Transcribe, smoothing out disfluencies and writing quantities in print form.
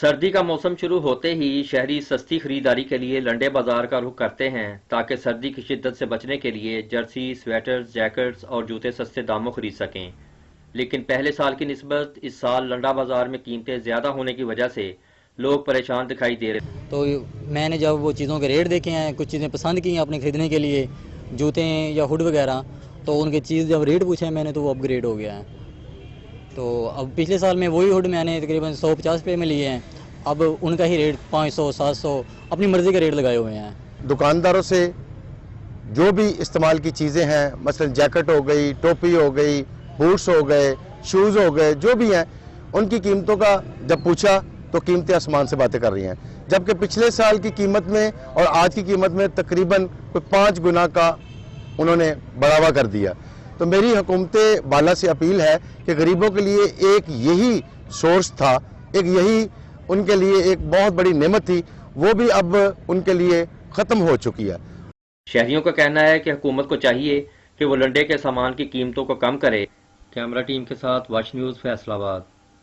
سردی کا موسم شروع ہوتے ہی شہری سستی خریداری کے لیے لنڈے بازار کا رخ کرتے ہیں تاکہ سردی کی شدت سے بچنے کے لیے جرسی، سویٹرز، جیکٹس اور جوتے سستے داموں خرید سکیں۔ لیکن پہلے سال کی نسبت اس سال لنڈا بازار میں قیمتیں زیادہ ہونے کی وجہ سے لوگ پریشان دکھائی دے رہے ہیں۔ تو میں نے جب وہ چیزوں کے ریٹ دیکھے ہیں، کچھ چیزیں پسند کی ہیں اپنے خریدنے کے لیے، جوتے یا ہوڈ وغیرہ، تو ان کی چیز جب ریٹ پوچھے ہیں میں نے تو وہ اپ گریڈ ہو گیا ہے۔ تو اب پچھلے سال میں وہی ہوڈ میں نے تقریباً 150 روپے میں لیے ہیں، اب ان کا ہی ریٹ 500 700 اپنی مرضی کے ریٹ لگائے ہوئے ہیں۔ دکانداروں سے جو بھی استعمال کی چیزیں ہیں، مثلا جیکٹ ہو گئی، ٹوپی ہو گئی، بوٹس ہو گئے، شوز ہو گئے، جو بھی ہیں ان کی قیمتوں کا جب پوچھا تو قیمتیں آسمان سے باتیں کر رہی ہیں، جبکہ پچھلے سال کی قیمت میں اور آج کی قیمت میں تقریباً 5 گنا کا انہوں نے بڑھاوا کر دیا۔ تو میری حکومت بالا سے اپیل ہے کہ غریبوں کے لیے ایک یہی سورس تھا، ایک یہی ان کے لیے ایک بہت بڑی نعمت تھی، وہ بھی اب ان کے لیے ختم ہو چکی ہے۔ شہریوں کا کہنا ہے کہ حکومت کو چاہیے کہ وہ لنڈے کے سامان کی قیمتوں کو کم کرے۔ کیمرہ ٹیم کے ساتھ واچ نیوز، فیصل آباد۔